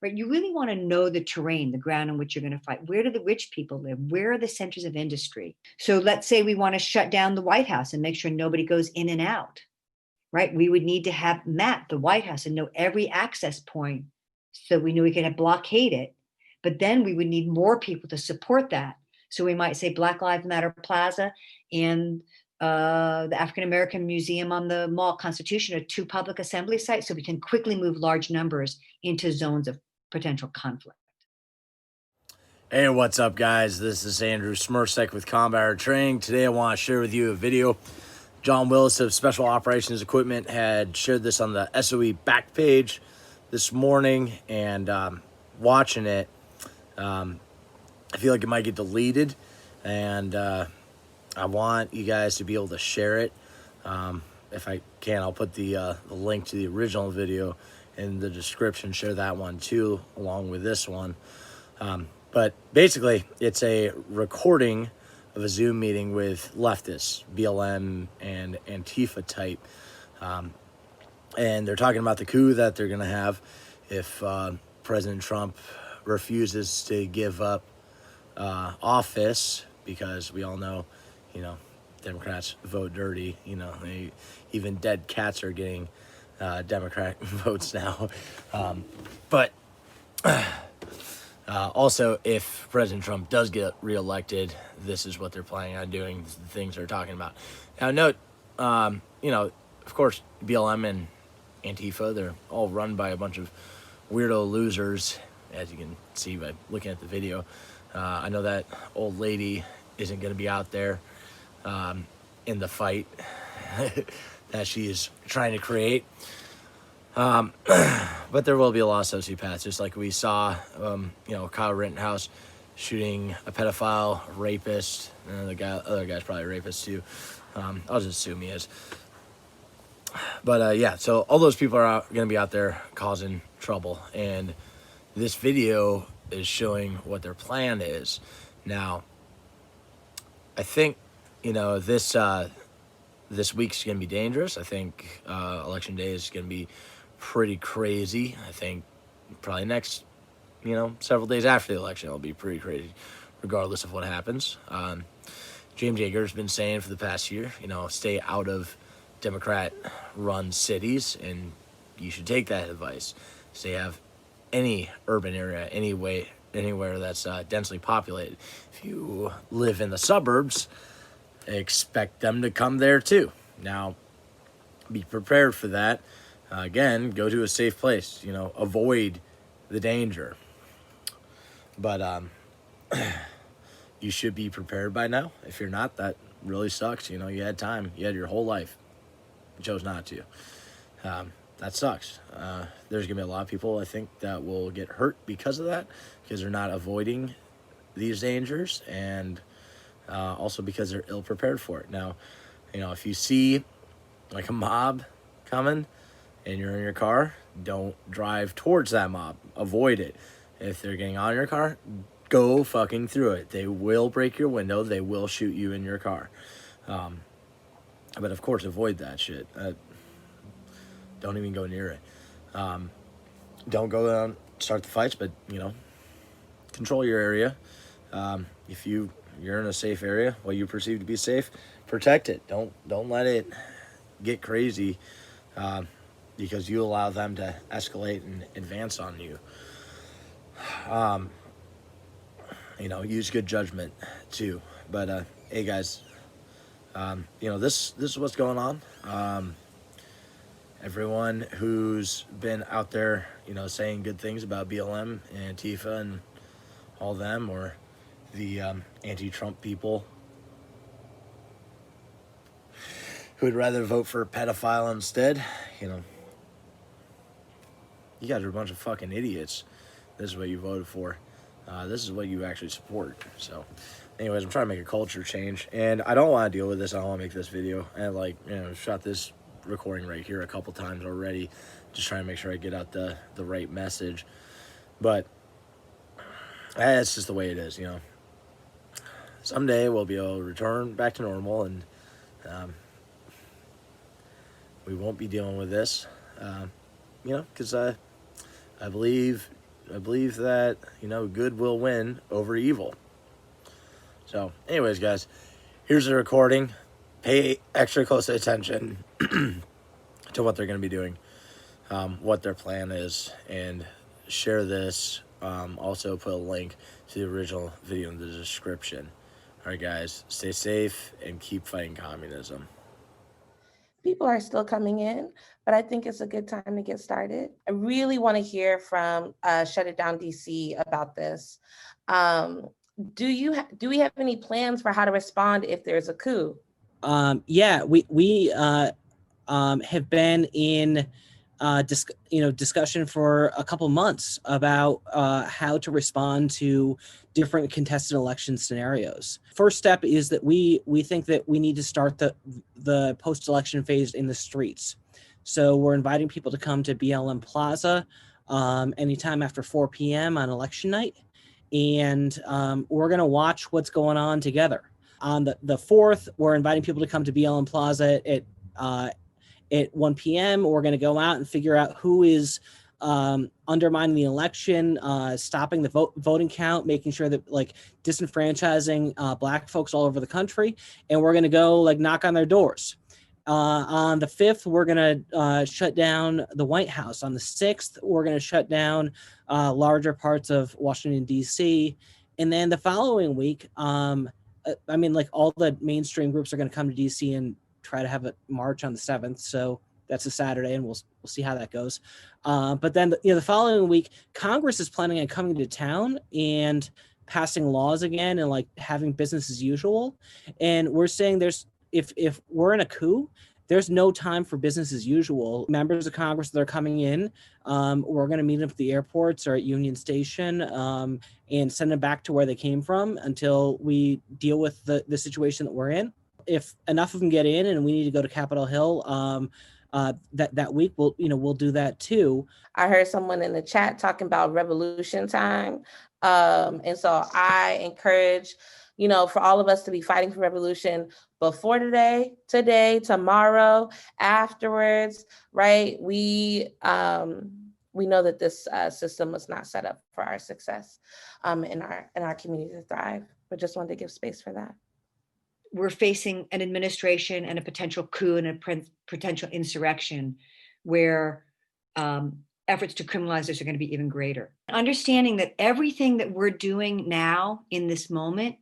right? You really want to know the terrain, the ground on which you're going to fight. Where do the rich people live? Where are the centers of industry? So let's say we want to shut down the White House and make sure nobody goes in and out, right? We would need to have map the White House and know every access point so we knew we could have blockade it. But then we would need more people to support that. So we might say Black Lives Matter Plaza and the African American Museum on the Mall Constitution are two public assembly sites, so we can quickly move large numbers into zones of potential conflict. Hey, what's up, guys? This is Andrew Smersek with Combat Training. Today I want to share with you a video. John Willis of Special Operations Equipment had shared this on the SOE back page this morning, and watching it, I feel like it might get deleted, and I want you guys to be able to share it. If I can, I'll put the link to the original video in the description. Share that one too, along with this one. But basically, it's a recording of a Zoom meeting with leftists, BLM and Antifa type. And they're talking about the coup that they're going to have if President Trump refuses to give up office, because we all know, Democrats vote dirty. Even dead cats are getting Democratic votes now. But also, if President Trump does get reelected, this is what they're planning on doing, the things they're talking about. Now, note, of course, BLM and Antifa, they're all run by a bunch of weirdo losers, as you can see by looking at the video. I know that old lady isn't going to be out there in the fight that she is trying to create. But there will be a lot of sociopaths, just like we saw, Kyle Rittenhouse shooting a pedophile, rapist, and the other guy's probably a rapist too. I'll just assume he is. But yeah, so all those people are going to be out there causing trouble, and this video is showing what their plan is. Now, I think, this week's going to be dangerous. I think Election Day is going to be pretty crazy. I think probably next, several days after the election, it'll be pretty crazy, regardless of what happens. James Yeager's been saying for the past year, stay out of Democrat-run cities, and you should take that advice. Stay out of any urban area, anywhere that's densely populated. If you live in the suburbs, expect them to come there too. Now, be prepared for that. Again, go to a safe place. Avoid the danger. But you should be prepared by now. If you're not, that really sucks. You had time. You had your whole life. You chose not to. That sucks. There's going to be a lot of people, I think, that will get hurt because of that, because they're not avoiding these dangers, and also because they're ill-prepared for it. Now, if you see like a mob coming and you're in your car, don't drive towards that mob. Avoid it. If they're getting on your car, go fucking through it. They will break your window. They will shoot you in your car. But of course, avoid that shit. Don't even go near it. Don't go down, start the fights, but, control your area. If you're in a safe area, what you perceive to be safe, protect it. Don't let it get crazy, because you allow them to escalate and advance on you. Use good judgment too. But hey guys, this is what's going on. Everyone who's been out there, saying good things about BLM and Antifa and all them, or the anti-Trump people who would rather vote for a pedophile instead, you guys are a bunch of fucking idiots. This is what you voted for. This is what you actually support. So anyways, I'm trying to make a culture change, and I don't want to deal with this. I don't want to make this video. And shot this recording right here a couple times already, just trying to make sure I get out the right message. But that's just the way it is. Someday we'll be able to return back to normal, and we won't be dealing with this, because I believe I believe that, good will win over evil. So, anyways, guys, here's the recording. Pay extra close attention to what they're going to be doing, what their plan is, and share this. Also, put a link to the original video in the description. All right, guys, stay safe and keep fighting communism. People are still coming in, but I think it's a good time to get started. I really want to hear from Shut It Down DC about this. Do we have any plans for how to respond if there's a coup? Yeah, we have been in discussion for a couple months about how to respond to different contested election scenarios. First step is that we think that we need to start the post-election phase in the streets. So we're inviting people to come to BLM Plaza anytime after 4 p.m. on election night, and we're going to watch what's going on together. On the 4th, we're inviting people to come to BLM Plaza at 1 p.m. We're going to go out and figure out who is undermining the election, stopping the voting count, making sure that disenfranchising Black folks all over the country. And we're going to go knock on their doors. On the 5th, we're going to shut down the White House. On the 6th, we're going to shut down larger parts of Washington, D.C. And then the following week, all the mainstream groups are going to come to D.C. and try to have a march on the 7th. So that's a Saturday, and we'll see how that goes. But then the following week, Congress is planning on coming to town and passing laws again and having business as usual. And we're saying if we're in a coup, there's no time for business as usual. Members of Congress that are coming in, we're going to meet them at the airports or at Union Station and send them back to where they came from until we deal with the situation that we're in. If enough of them get in and we need to go to Capitol Hill that week, we'll do that too. I heard someone in the chat talking about revolution time. And so I encourage, for all of us to be fighting for revolution before today, tomorrow, afterwards, right? We know that this system was not set up for our success in our community to thrive, but just wanted to give space for that. We're facing an administration and a potential coup and a potential insurrection where efforts to criminalize this are going to be even greater. Understanding that everything that we're doing now in this moment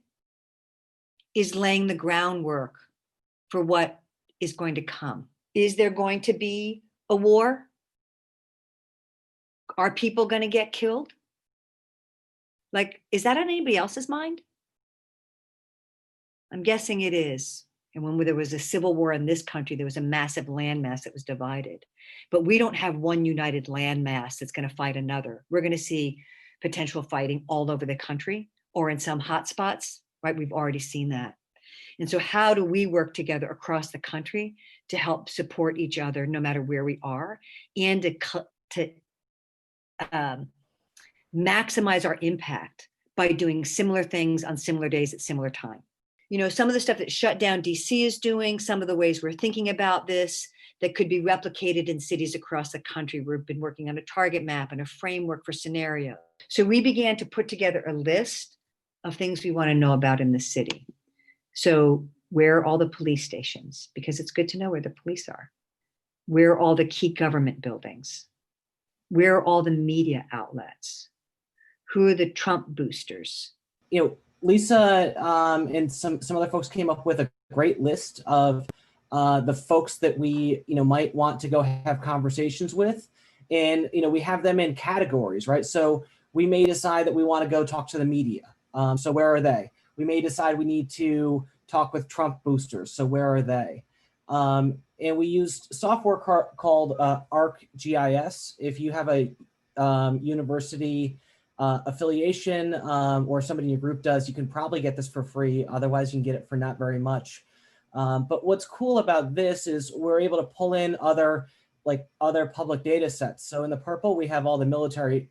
is laying the groundwork for what is going to come. Is there going to be a war? Are people going to get killed? Is that on anybody else's mind? I'm guessing it is. And when there was a civil war in this country, there was a massive landmass that was divided. But we don't have one united landmass that's going to fight another. We're going to see potential fighting all over the country or in some hotspots, right? We've already seen that. And so how do we work together across the country to help support each other, no matter where we are, and to maximize our impact by doing similar things on similar days at similar time? Some of the stuff that Shut Down DC is doing, some of the ways we're thinking about this that could be replicated in cities across the country. We've been working on a target map and a framework for scenarios. So we began to put together a list of things we want to know about in the city. So where are all the police stations? Because it's good to know where the police are. Where are all the key government buildings? Where are all the media outlets? Who are the Trump boosters? Lisa and some other folks came up with a great list of the folks that we might want to go have conversations with, and we have them in categories, right? So we may decide that we want to go talk to the media. So where are they? We may decide we need to talk with Trump boosters. So where are they? And we used software called ArcGIS. If you have a university affiliation or somebody in your group does, you can probably get this for free. Otherwise, you can get it for not very much. But what's cool about this is we're able to pull in other public data sets. So in the purple, we have all the military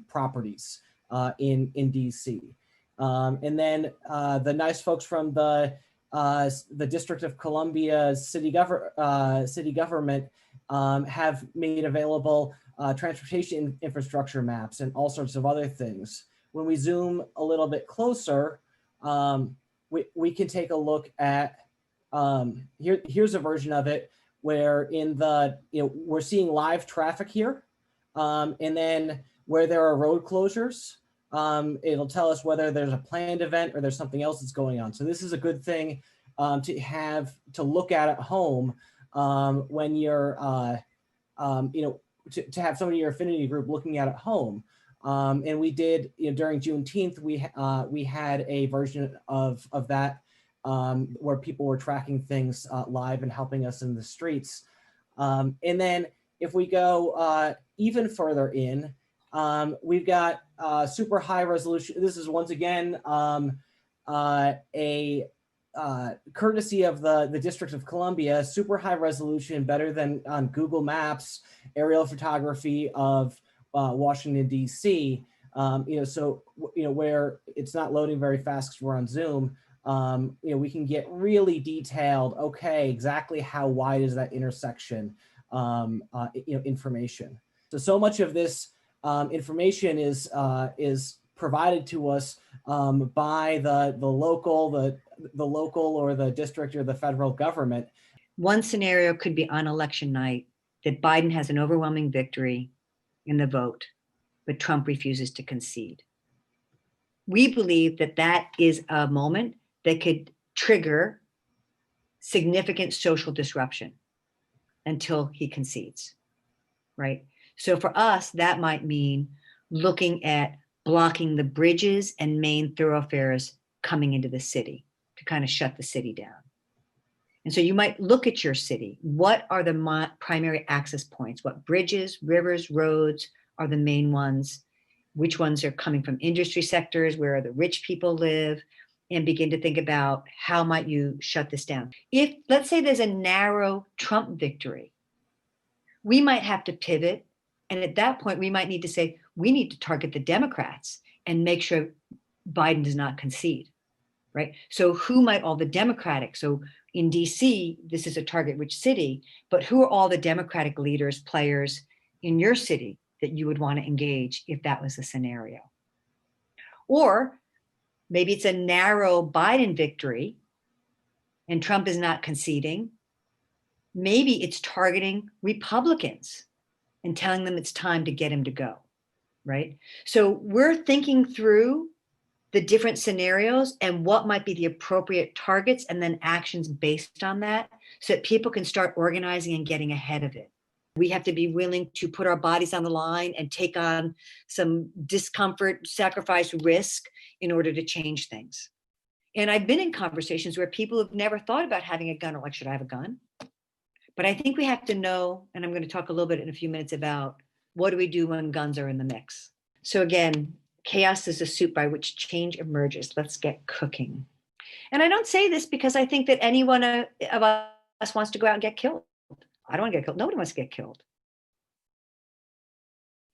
properties in DC. And then the nice folks from the District of Columbia city government have made available transportation infrastructure maps, and all sorts of other things. When we zoom a little bit closer, we can take a look at, here's a version of it where we're seeing live traffic here. And then where there are road closures, it'll tell us whether there's a planned event or there's something else that's going on. So this is a good thing to look at home when you're, to have somebody in your affinity group looking at home. And we did, during Juneteenth, we had a version of that where people were tracking things live and helping us in the streets. And then if we go even further in, we've got super high resolution. This is once again a courtesy of the District of Columbia, super high resolution, better than on Google Maps, aerial photography of Washington, D.C. So where it's not loading very fast because we're on Zoom, we can get really detailed, okay, exactly how wide is that intersection, information. So much of this information is provided to us by the local or the district or the federal government. One scenario could be on election night that Biden has an overwhelming victory in the vote, but Trump refuses to concede. We believe that that is a moment that could trigger significant social disruption until he concedes, right? So for us, that might mean looking at blocking the bridges and main thoroughfares coming into the city to kind of shut the city down. And so you might look at your city. What are the primary access points? What bridges, rivers, roads are the main ones? Which ones are coming from industry sectors? Where the rich people live? And begin to think about how might you shut this down. If, let's say, there's a narrow Trump victory, we might have to pivot. And at that point, we might need to say, we need to target the Democrats and make sure Biden does not concede, right? So who might all the Democratic, so in DC, this is a target-rich city, but who are all the Democratic leaders, players in your city that you would want to engage if that was the scenario? Or maybe it's a narrow Biden victory and Trump is not conceding. Maybe it's targeting Republicans and telling them it's time to get him to go, right? So we're thinking through the different scenarios and what might be the appropriate targets and then actions based on that so that people can start organizing and getting ahead of it. We have to be willing to put our bodies on the line and take on some discomfort, sacrifice, risk in order to change things. And I've been in conversations where people have never thought about having a gun or like, should I have a gun? But I think we have to know, and I'm going to talk a little bit in a few minutes about what do we do when guns are in the mix. So again, chaos is a soup by which change emerges. Let's get cooking. And I don't say this because I think that any one of us wants to go out and get killed. I don't want to get killed. Nobody wants to get killed.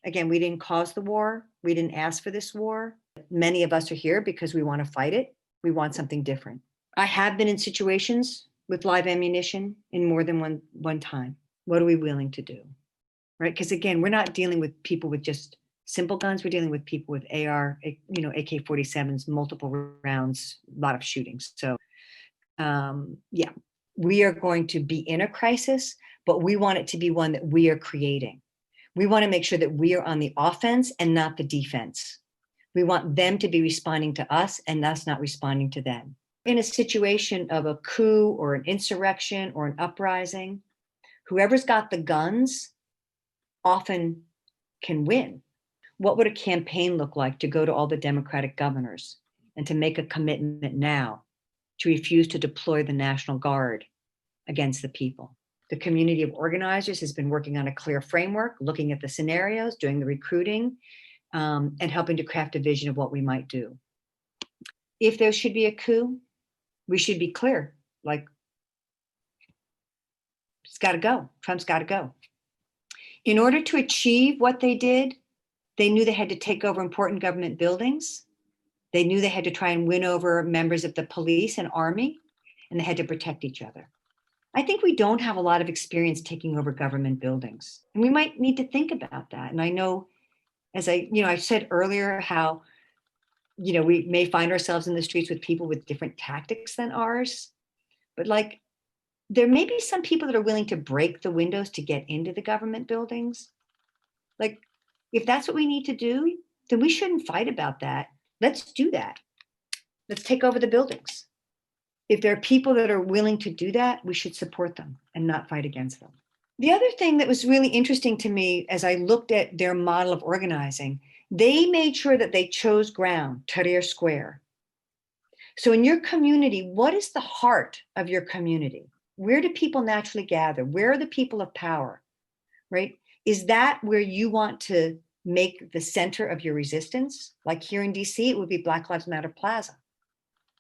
Again, we didn't cause the war. We didn't ask for this war. Many of us are here because we want to fight it. We want something different. I have been in situations with live ammunition in more than one time. What are we willing to do? Right? Because again, we're not dealing with people with just simple guns. We're dealing with people with AR, AK-47s, multiple rounds, a lot of shootings. So yeah, we are going to be in a crisis, but we want it to be one that we are creating. We want to make sure that we are on the offense and not the defense. We want them to be responding to us and us not responding to them. In a situation of a coup or an insurrection or an uprising, whoever's got the guns often can win. What would a campaign look like to go to all the Democratic governors and to make a commitment now to refuse to deploy the National Guard against the people? The community of organizers has been working on a clear framework, looking at the scenarios, doing the recruiting, and helping to craft a vision of what we might do. If there should be a coup, we should be clear, like, it's got to go. Trump's got to go. In order to achieve what they did, they knew they had to take over important government buildings. They knew they had to try and win over members of the police and army, and they had to protect each other. I think we don't have a lot of experience taking over government buildings. And we might need to think about that. And I know, as I said earlier, how, we may find ourselves in the streets with people with different tactics than ours. But like, there may be some people that are willing to break the windows to get into the government buildings. Like, if that's what we need to do, then we shouldn't fight about that. Let's do that. Let's take over the buildings. If there are people that are willing to do that, we should support them and not fight against them. The other thing that was really interesting to me as I looked at their model of organizing, they made sure that they chose ground, Tahrir Square. So in your community, what is the heart of your community? Where do people naturally gather? Where are the people of power, right? Is that where you want to make the center of your resistance? Like here in DC, it would be Black Lives Matter Plaza.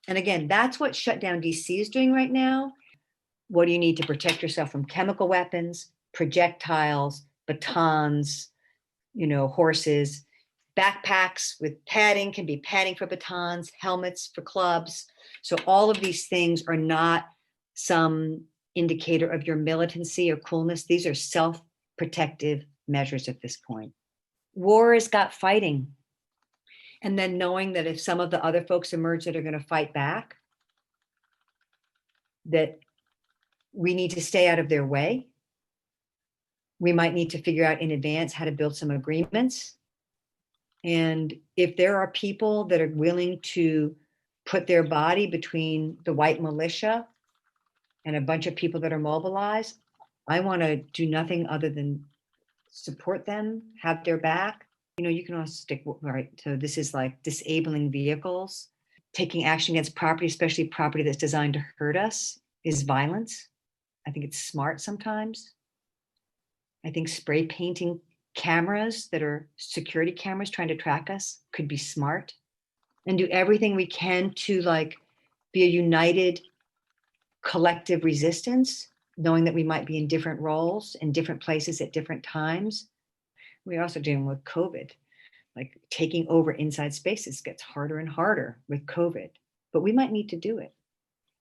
And again, that's what Shutdown DC is doing right now. What do you need to protect yourself from? Chemical weapons, projectiles, batons, horses, backpacks with padding, can be padding for batons, helmets for clubs. So all of these things are not some indicator of your militancy or coolness. These are self-protective measures at this point. War has got fighting. And then knowing that if some of the other folks emerge that are going to fight back, that we need to stay out of their way. We might need to figure out in advance how to build some agreements. And if there are people that are willing to put their body between the white militia and a bunch of people that are mobilized, I want to do nothing other than support them, have their back. You can also stick, right? So this is like disabling vehicles, taking action against property, especially property that's designed to hurt us, is violence. I think it's smart sometimes. I think spray painting cameras that are security cameras trying to track us could be smart, and do everything we can to be a united collective resistance, knowing that we might be in different roles in different places at different times. We're also dealing with COVID, like taking over inside spaces gets harder and harder with COVID, but we might need to do it.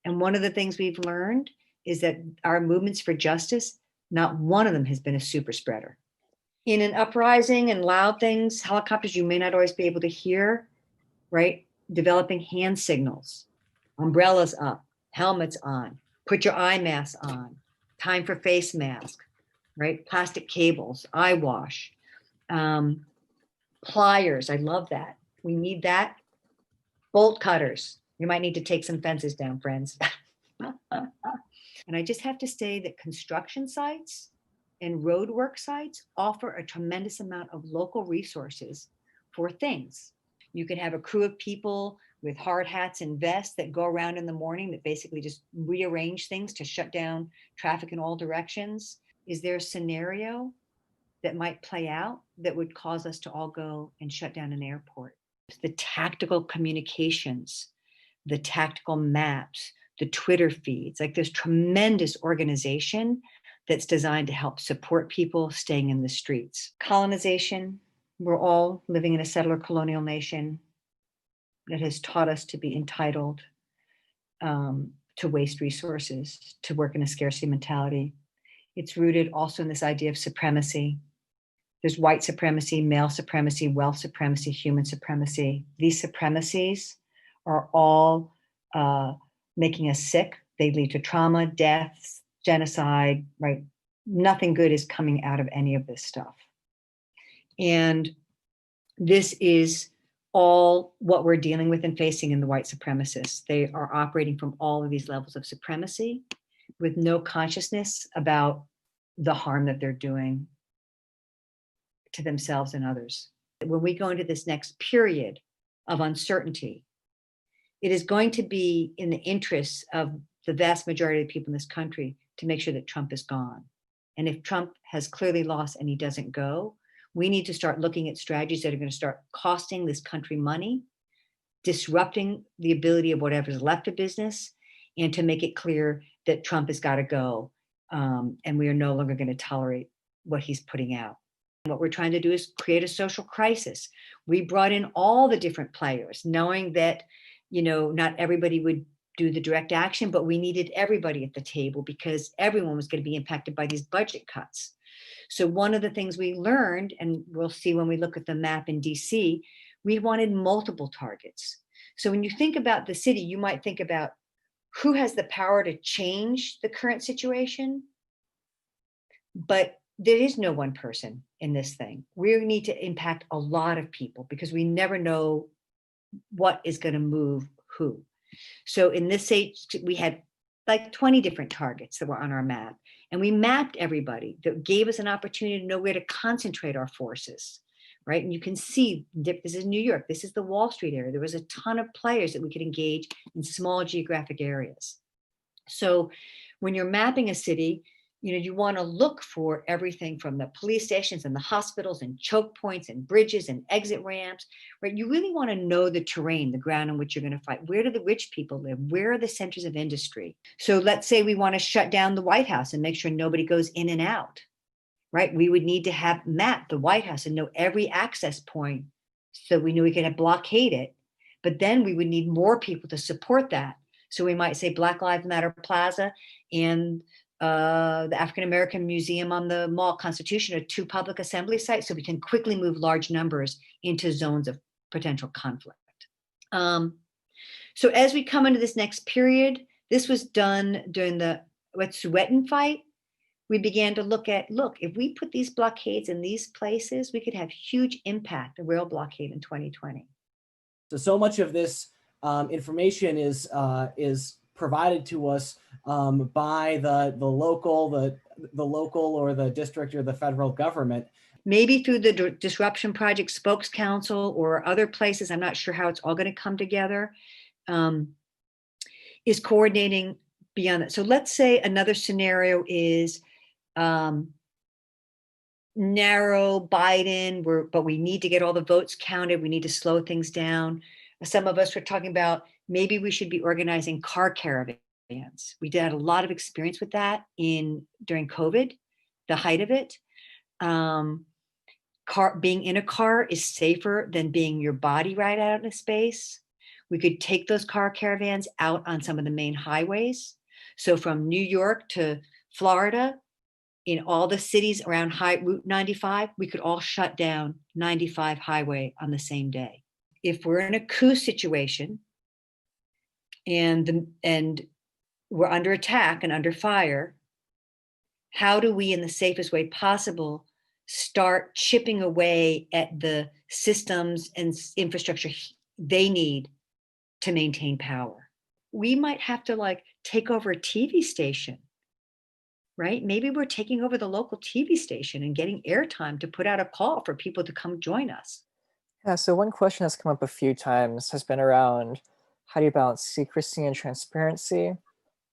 And one of the things we've learned is that our movements for justice, not one of them has been a super spreader. In an uprising and loud things, helicopters you may not always be able to hear, right? Developing hand signals, umbrellas up, helmets on, put your eye mask on, time for face mask, right? Plastic cables, eye wash, pliers. I love that. We need that. Bolt cutters. You might need to take some fences down, friends. And I just have to say that construction sites and roadwork sites offer a tremendous amount of local resources for things. You can have a crew of people with hard hats and vests that go around in the morning that basically just rearrange things to shut down traffic in all directions. Is there a scenario that might play out that would cause us to all go and shut down an airport? The tactical communications, the tactical maps, the Twitter feeds, there's tremendous organization that's designed to help support people staying in the streets. Colonization, we're all living in a settler colonial nation that has taught us to be entitled, to waste resources, to work in a scarcity mentality. It's rooted also in this idea of supremacy. There's white supremacy, male supremacy, wealth supremacy, human supremacy. These supremacies are all making us sick. They lead to trauma, deaths, genocide, right? Nothing good is coming out of any of this stuff. And this is all what we're dealing with and facing in the white supremacists. They are operating from all of these levels of supremacy with no consciousness about the harm that they're doing to themselves and others. When we go into this next period of uncertainty, it is going to be in the interests of the vast majority of people in this country to make sure that Trump is gone. And if Trump has clearly lost and he doesn't go, we need to start looking at strategies that are going to start costing this country money, disrupting the ability of whatever's left of business, and to make it clear that Trump has got to go, and we are no longer going to tolerate what he's putting out. What we're trying to do is create a social crisis. We brought in all the different players, knowing that, not everybody would do the direct action, but we needed everybody at the table because everyone was going to be impacted by these budget cuts. So one of the things we learned, and we'll see when we look at the map in DC, we wanted multiple targets. So when you think about the city, you might think about who has the power to change the current situation, but there is no one person in this thing. We need to impact a lot of people because we never know what is going to move who. So in this stage, we had like 20 different targets that were on our map, and we mapped everybody. That gave us an opportunity to know where to concentrate our forces, right? And you can see this is New York, this is the Wall Street area. There was a ton of players that we could engage in small geographic areas. So when you're mapping a city, you want to look for everything from the police stations and the hospitals and choke points and bridges and exit ramps, right? You really want to know the terrain, the ground on which you're going to fight. Where do the rich people live? Where are the centers of industry? So let's say we want to shut down the White House and make sure nobody goes in and out, right? We would need to have mapped the White House and know every access point so we knew we could have blockade it. But then we would need more people to support that. So we might say Black Lives Matter Plaza and the African American Museum on the Mall Constitution are two public assembly sites, so we can quickly move large numbers into zones of potential conflict. So as we come into this next period, this was done during the Wet'suwet'en fight. We began to look, if we put these blockades in these places, we could have huge impact, a rail blockade in 2020. So much of this information is provided to us by the local or the district or the federal government. Maybe through the Disruption Project Spokes Council or other places, I'm not sure how it's all going to come together, is coordinating beyond that. So let's say another scenario is narrow Biden, but we need to get all the votes counted. We need to slow things down. Some of us were talking about maybe we should be organizing car caravans. We did a lot of experience with that during COVID, the height of it. Being in a car is safer than being your body right out in a space. We could take those car caravans out on some of the main highways. So from New York to Florida, in all the cities around Route 95, we could all shut down 95 highway on the same day. If we're in a coup situation and we're under attack and under fire, how do we, in the safest way possible, start chipping away at the systems and infrastructure they need to maintain power? We might have to take over a TV station, right? Maybe we're taking over the local TV station and getting airtime to put out a call for people to come join us. Yeah, so one question that's come up a few times has been around how do you balance secrecy and transparency?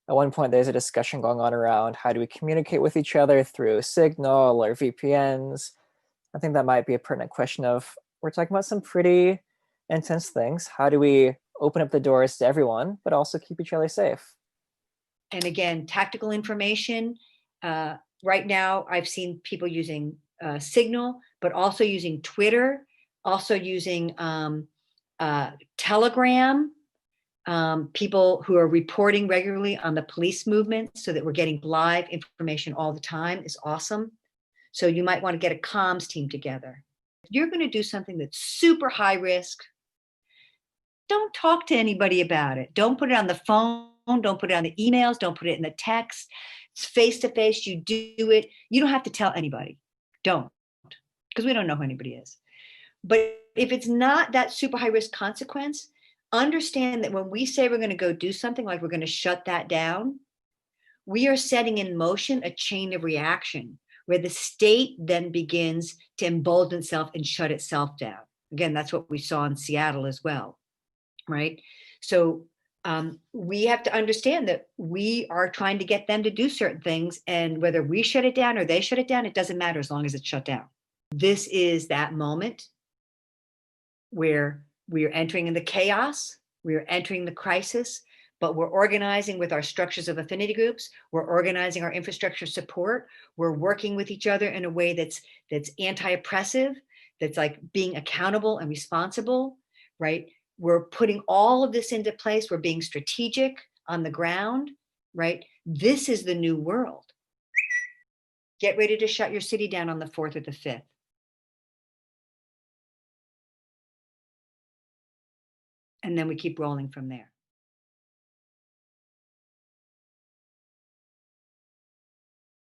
At one point, there's a discussion going on around how do we communicate with each other through Signal or VPNs. I think that might be a pertinent question of, we're talking about some pretty intense things. How do we open up the doors to everyone, but also keep each other safe? And again, tactical information. Right now, I've seen people using Signal, but also using Twitter, also using Telegram, people who are reporting regularly on the police movement so that we're getting live information all the time is awesome. So you might want to get a comms team together. If you're going to do something that's super high risk, don't talk to anybody about it. Don't put it on the phone. Don't put it on the emails. Don't put it in the text. It's face to face. You do it. You don't have to tell anybody. Don't, because we don't know who anybody is. But if it's not that super high risk consequence, understand that when we say we're going to go do something, like we're going to shut that down, we are setting in motion a chain of reaction where the state then begins to embolden itself and shut itself down. Again, that's what we saw in Seattle as well, right? So we have to understand that we are trying to get them to do certain things, and whether we shut it down or they shut it down, it doesn't matter as long as it's shut down. This is that moment where we are entering in the chaos, we are entering the crisis, but we're organizing with our structures of affinity groups, we're organizing our infrastructure support, we're working with each other in a way that's anti-oppressive, that's like being accountable and responsible, right? We're putting all of this into place, we're being strategic, on the ground, right? This is the new world. Get ready to shut your city down on the 4th or the 5th. And then we keep rolling from there.